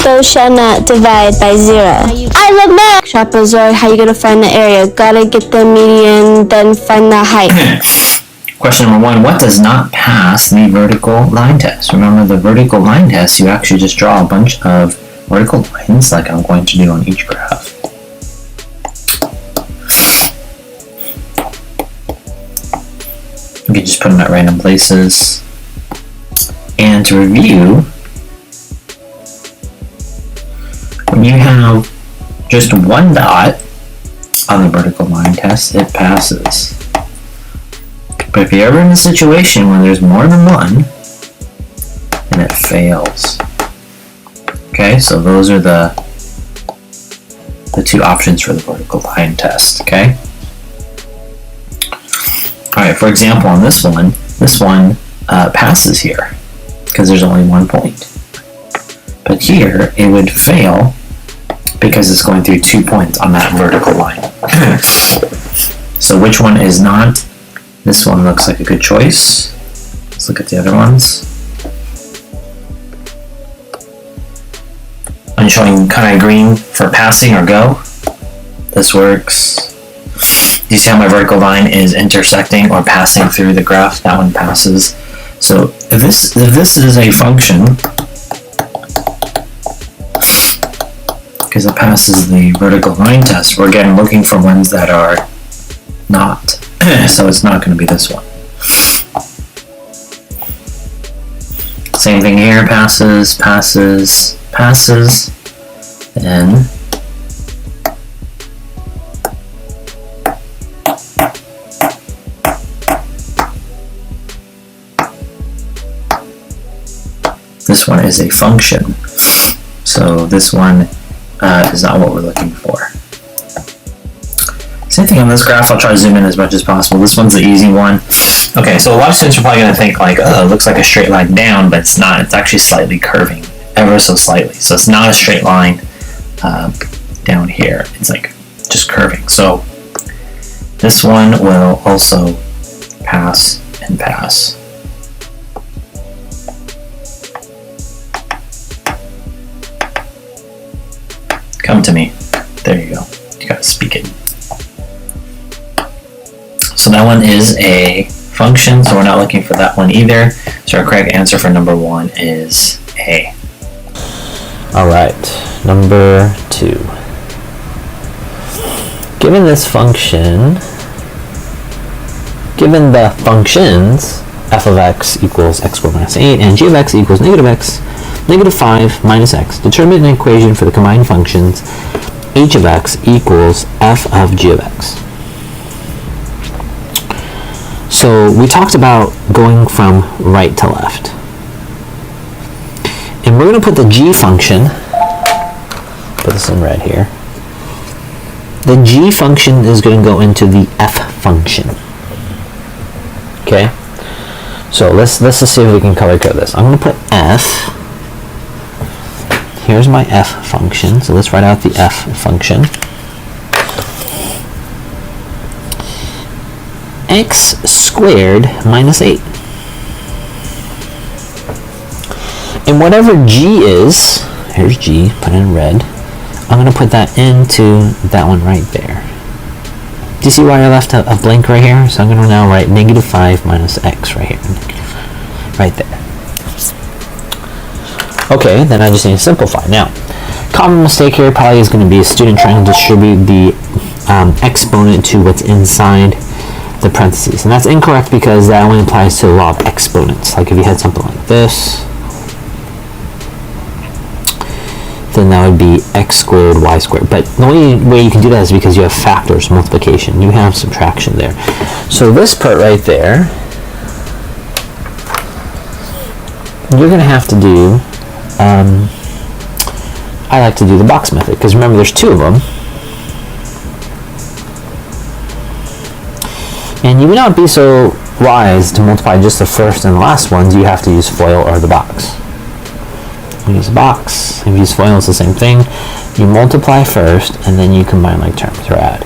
Those shall not divide by 0. I love math! Trapezoid, how you gonna find the area? Gotta get the median, then find the height. Question number 1, what does not pass the vertical line test? Remember, the vertical line test, you actually just draw a bunch of vertical lines like I'm going to do on each graph. You can just put them at random places. And to review, when you have just one dot on the vertical line test, it passes. But if you're ever in a situation where there's more than one, then it fails. Okay, so those are the two options for the vertical line test, okay? Alright, for example, on this one passes here, because there's only 1 point. But here, it would fail because it's going through 2 points on that vertical line. So which one is not? This one looks like a good choice. Let's look at the other ones. I'm showing kind of green for passing or go. This works. Do you see how my vertical line is intersecting or passing through the graph? That one passes. So if this is a function, because it passes the vertical line test, we're again looking for ones that are not. So it's not going to be this one. Same thing here, passes, passes, passes, then this one is a function. So this one is not what we're looking for. Same thing on this graph. I'll try to zoom in as much as possible. This one's the easy one. Okay, so a lot of students are probably going to think like, oh, it looks like a straight line down, but it's not. It's actually slightly curving, ever so slightly. So it's not a straight line down here. It's like just curving. So this one will also pass and pass. Come to me. There you go. You gotta speak it. So that one is a function, so we're not looking for that one either. So our correct answer for number 1 is A. Alright, number 2. Given this function, given the functions f of x equals x squared minus 8 and g of x equals negative x, negative 5 minus x, determine an equation for the combined functions h of x equals f of g of x. So we talked about going from right to left. And we're going to put the g function, put this in red here, the g function is going to go into the f function. Okay? So let's just see if we can color code this. I'm going to put f. Here's my f function. So let's write out the f function. X squared minus 8. And whatever g is, here's g, put it in red, I'm going to put that into that one right there. Do you see why I left a blank right here? So I'm going to now write negative 5 minus x right here. Right there. Okay, then I just need to simplify. Now, common mistake here probably is going to be a student trying to distribute the exponent to what's inside the parentheses. And that's incorrect because that only applies to the law of exponents. Like if you had something like this, then that would be x squared y squared. But the only way you can do that is because you have factors, multiplication. You have subtraction there. So this part right there, you're going to have to do, I like to do the box method, because remember there's 2 of them. And you may not be so wise to multiply just the first and the last ones. You have to use FOIL or the box. We use a box. If you use FOIL, it's the same thing. You multiply first, and then you combine like terms or add.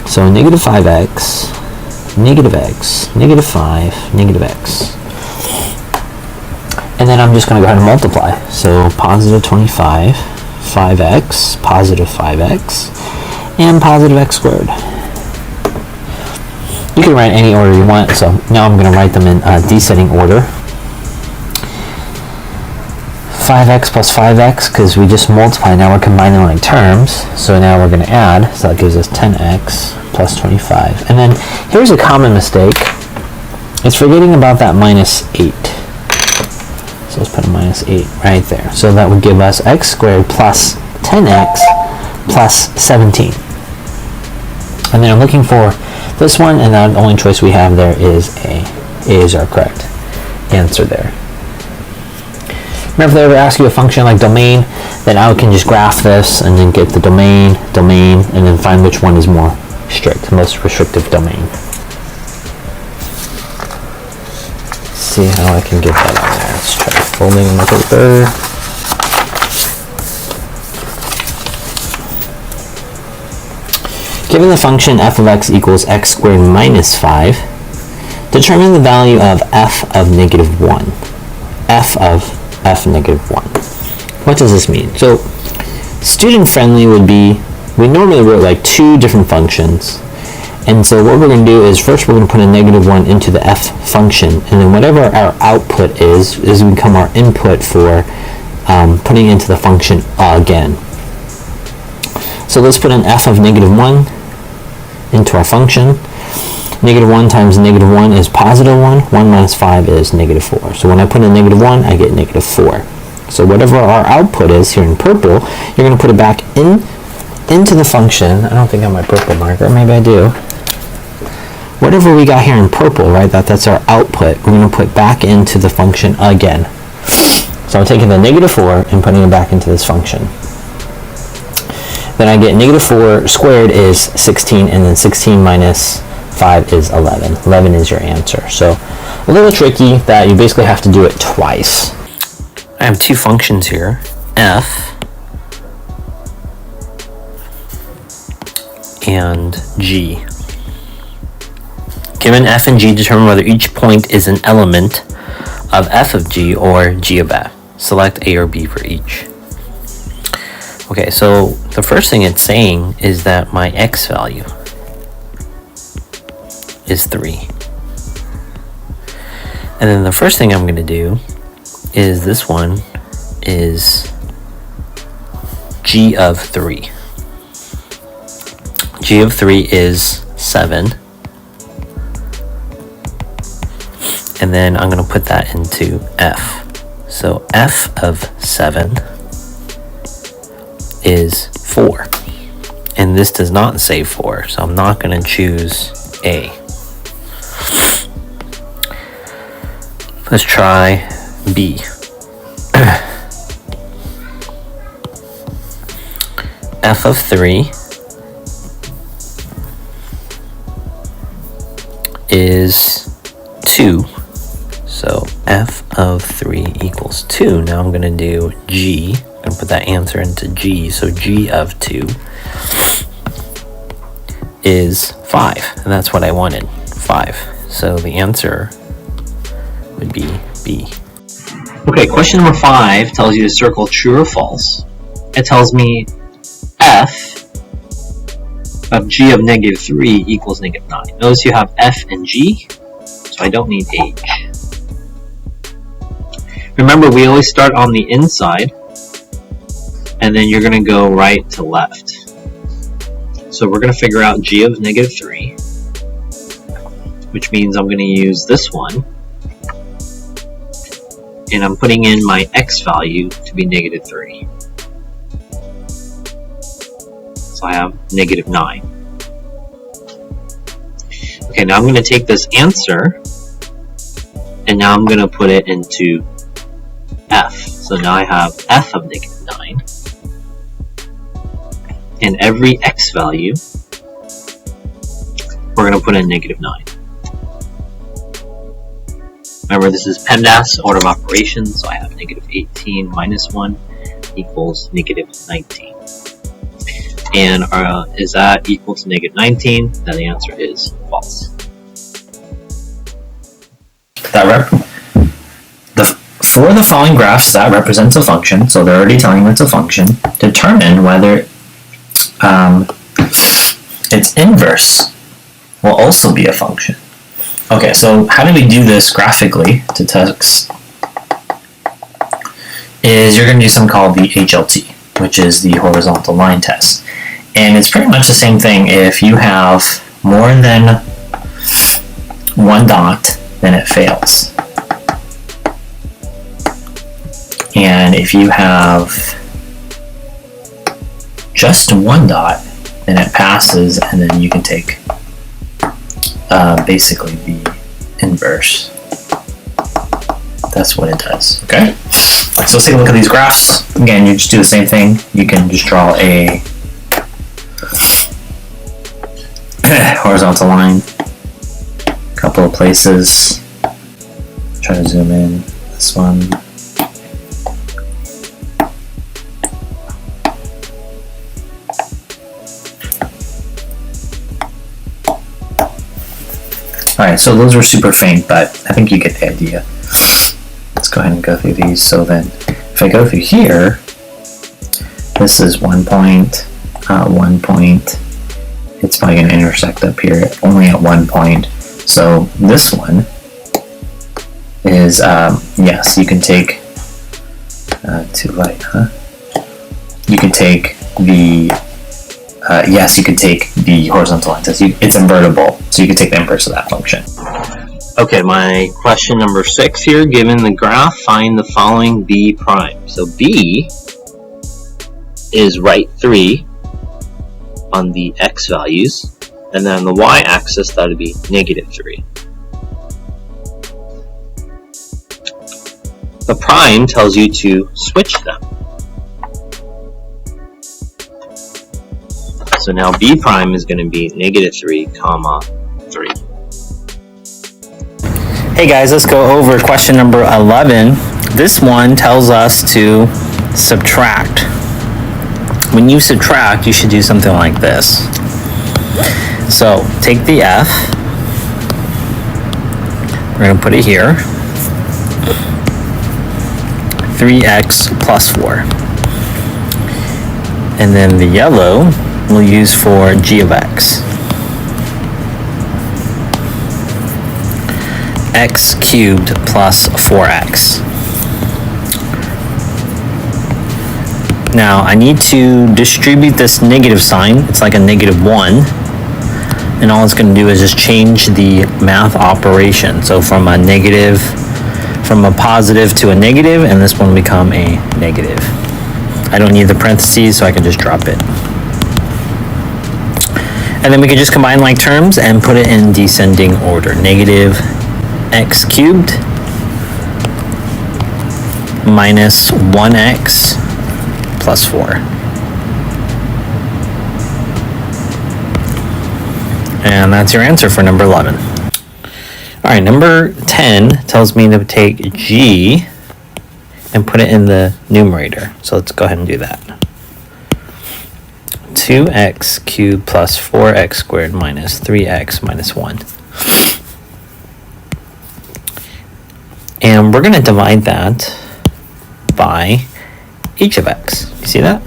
So negative 5x, negative x, negative 5, negative x. And then I'm just going to go ahead and multiply. So positive 25, 5x, positive 5x, and positive x squared. You can write any order you want, so now I'm going to write them in descending order. 5x plus 5x, because we just multiply, now we're combining like terms, so now we're going to add, so that gives us 10x plus 25. And then here's a common mistake, it's forgetting about that minus 8. So let's put a minus 8 right there. So that would give us x squared plus 10x plus 17. And then I'm looking for this one, and the only choice we have there is A. A is our correct answer there. Remember, if they ever ask you a function like domain, then I can just graph this and then get the domain, and then find which one is more strict, most restrictive domain. Let's see how I can get that on there. Let's try folding my paper. Given the function f of x equals x squared minus 5, determine the value of f of negative 1. F of f negative 1. What does this mean? So, student friendly would be, we normally wrote like two different functions. And so what we're going to do is first we're going to put a negative 1 into the f function, and then whatever our output is become our input for putting into the function again. So let's put an f of negative 1 into our function. Negative 1 times negative 1 is positive 1. 1 minus 5 is negative 4. So when I put in negative 1, I get negative 4. So whatever our output is here in purple, you're going to put it back into the function. I don't think I have my purple marker. Maybe I do. Whatever we got here in purple, right, that's our output, we're going to put back into the function again. So I'm taking the negative 4 and putting it back into this function. Then I get negative 4 squared is 16, and then 16 minus 5 is 11. 11 is your answer. So a little tricky that you basically have to do it twice. I have two functions here, f and g. Given f and g, determine whether each point is an element of f of g or g of f. Select a or b for each. Okay, so the first thing it's saying is that my x value is 3. And then the first thing I'm going to do is this one is g of 3. G of 3 is 7. And then I'm going to put that into f. So f of 7 is 4. And this does not say 4, so I'm not going to choose A. Let's try B. F of 3 is 2. So f of 3 equals 2. Now I'm going to do G. I'm going to put that answer into G. So G of 2 is 5. And that's what I wanted, 5. So the answer would be B. Okay, question number 5 tells you to circle true or false. It tells me f of g of negative 3 equals negative 9. Notice you have f and g, so I don't need h. Remember, we always start on the inside, and then you're going to go right to left. So we're going to figure out g of negative 3, which means I'm going to use this one, and I'm putting in my x value to be negative 3. So I have negative 9. Okay, now I'm going to take this answer, and now I'm going to put it into f. So now I have f of negative 9. And every x value, we're going to put in negative 9. Remember, this is PEMDAS, order of operations, so I have negative 18 minus 1 equals negative 19. And is that equal to negative 19? Then the answer is false. That right? The For the following graphs that represents a function, so they're already telling you it's a function, determine whether its inverse will also be a function. Okay, so how do we do this graphically to text? Is you're going to do something called the HLT, which is the horizontal line test. And it's pretty much the same thing. If you have more than one dot, then it fails. And if you have just one dot, then it passes, and then you can take basically the inverse. That's what it does, okay? So let's take a look at these graphs. Again, you just do the same thing. You can just draw a horizontal line, a couple of places. Try to zoom in, this one. Alright, so those were super faint, but I think you get the idea. Let's go ahead and go through these. So then, if I go through here, this is 1 point, 1 point. It's probably going to intersect up here, only at 1 point. So this one is, yes, you can take, too light, huh? You can take the, yes, you can take the horizontal line test. It's invertible, so you can take the inverse of that function. Okay, my question number 6 here, given the graph, find the following b prime. So b is right 3 on the x values, and then on the y-axis that would be negative 3. The prime tells you to switch them. So now b prime is going to be negative 3, comma 3. Hey guys, let's go over question number 11. This one tells us to subtract. When you subtract, you should do something like this. So take the f, we're going to put it here, 3x plus 4. And then the yellow we'll use for g of x. X cubed plus 4x. Now I need to distribute this negative sign. It's like a negative 1. And all it's going to do is just change the math operation. So from a positive to a negative, and this one will become a negative. I don't need the parentheses, so I can just drop it. And then we can just combine like terms and put it in descending order. Negative x cubed minus 1x plus 4. And that's your answer for number 11. Alright, number 10 tells me to take g and put it in the numerator. So let's go ahead and do that. 2x cubed plus 4x squared minus 3x minus 1. And we're going to divide that by h of x. You see that?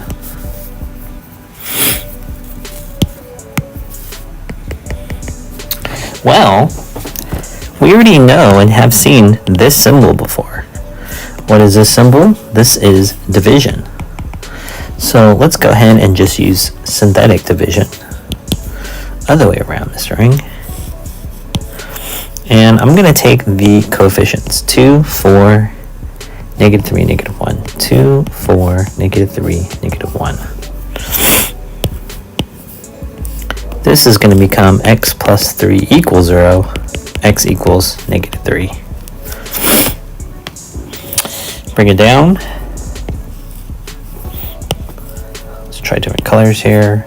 Well, we already know and have seen this symbol before. What is this symbol? This is division. So let's go ahead and just use synthetic division. Other way around, Mr. Eng. And I'm going to take the coefficients. 2, 4, negative 3, negative 1. 2, 4, negative 3, negative 1. This is going to become x plus 3 equals 0. X equals negative 3. Bring it down. Let's try different colors here.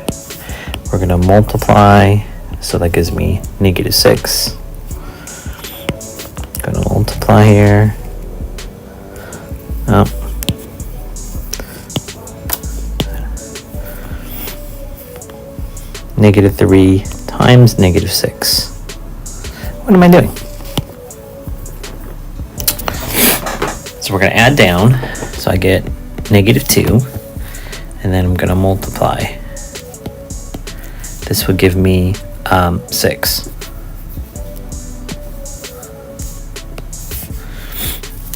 We're going to multiply. So that gives me negative 6. Going to multiply here. Oh. Negative 3 times negative 6. What am I doing? Let's So we're going to add down. So I get -2, and then I'm going to multiply. This would give me 6.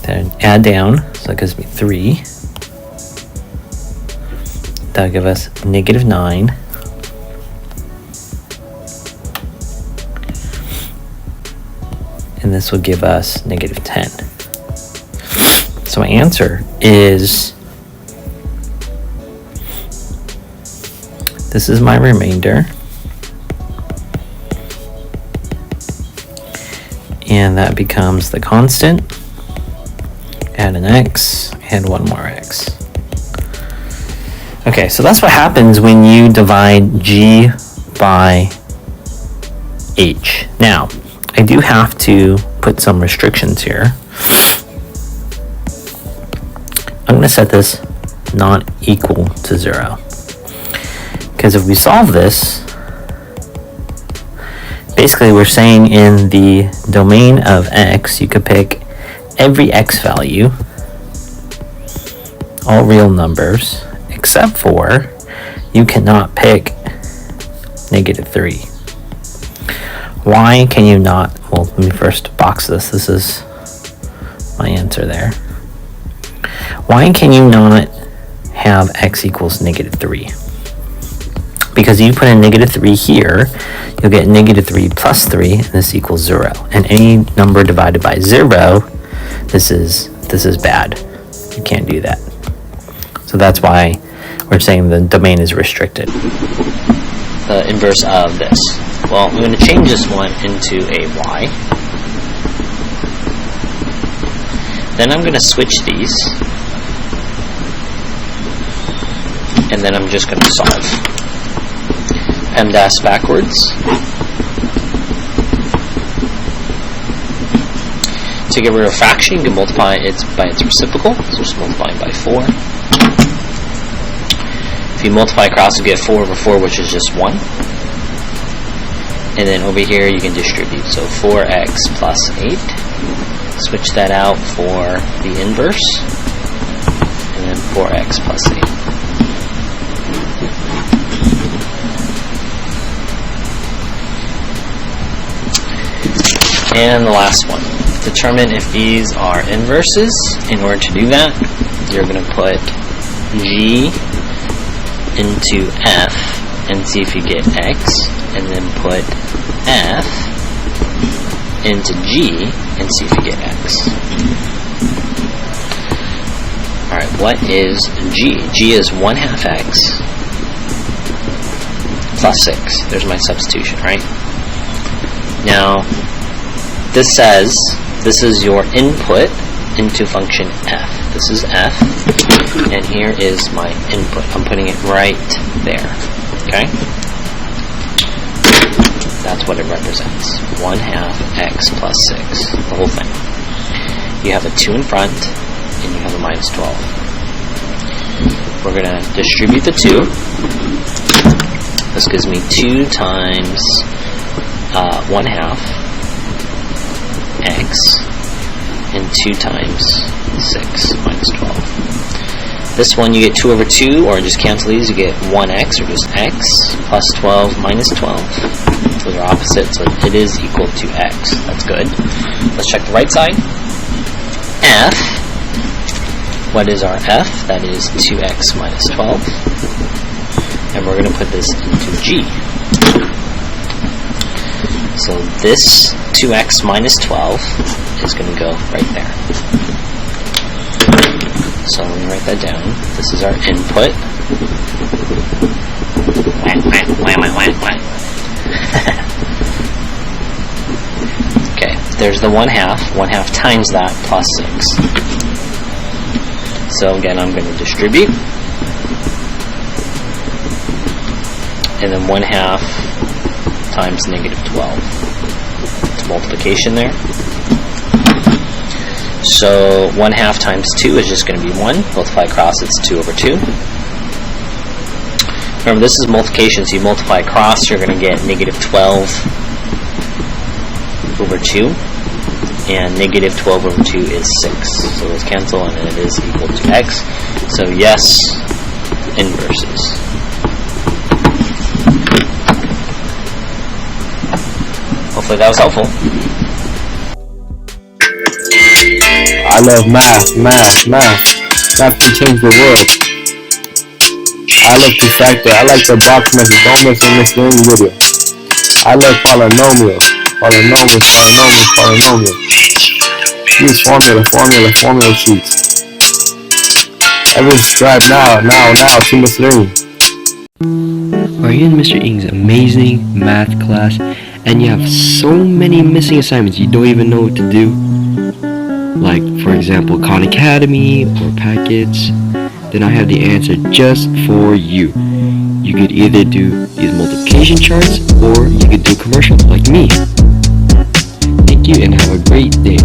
Then add down, so that gives me 3. That'll give us -9. And this will give us -10. So my answer is, this is my remainder. And that becomes the constant. Add an x, and one more x. Okay, so that's what happens when you divide g by h. Now, I do have to put some restrictions here. I'm going to set this not equal to 0. Because if we solve this, basically we're saying in the domain of x, you could pick every x value, all real numbers, except for you cannot pick -3. Why can you not? Well, let me first box this. This is my answer there. Why can you not have x equals -3? Because you put in -3 here, you'll get -3 plus 3, and this equals 0. And any number divided by 0, this is bad. You can't do that. So that's why we're saying the domain is restricted. The inverse of this. Well, I'm going to change this one into a y. Then I'm going to switch these. And then I'm just going to solve. PEMDAS backwards. To get rid of a fraction, you can multiply it by its reciprocal. So just multiplying by 4. If you multiply across, you get 4 over 4, which is just 1. And then over here, you can distribute. So 4x plus 8. Switch that out for the inverse. And then 4x plus 8. And the last one. Determine if these are inverses. In order to do that, you're going to put g into f and see if you get x, and then put f into g and see if you get x. Alright, what is g? G is 1/2 x plus 6. There's my substitution, right? Now, this says this is your input into function f. This is f, and here is my input. I'm putting it right there, okay? That's what it represents. 1/2 x plus 6, the whole thing. You have a 2 in front, and you have a -12. We're going to distribute the 2. This gives me 2 times 1/2 x, and 2 times 6 minus 12. This one you get 2 over 2, or just cancel these, you get 1x, or just x, plus 12 minus 12. Those are opposite, so it is equal to x. That's good. Let's check the right side. F, what is our f? That is 2x minus 12. And we're going to put this into g. So this 2x minus 12 is going to go right there. So let me write that down. This is our input. Okay, there's the 1/2. 1/2 times that plus 6. So again, I'm going to distribute. And then 1/2 times -12. It's multiplication there. So 1/2 times 2 is just going to be 1. Multiply across, it's 2 over 2. Remember, this is multiplication, so you multiply across, you're going to get -12 over 2. and negative 12 over 2 is 6. So those cancel, and it is equal to x. So yes, inverses. Hopefully that was helpful. I love math. Math can change the world. I love the fact that I like the box method. Don't miss any video. I love polynomials. Use formula sheets. Every subscribe now to Mr. Eng. Are you in Mr. Eng's amazing math class and you have so many missing assignments you don't even know what to do? Like, for example, Khan Academy or packets, then I have the answer just for you. You could either do these multiplication charts or you could do commercial like me. Thank you and have a great day.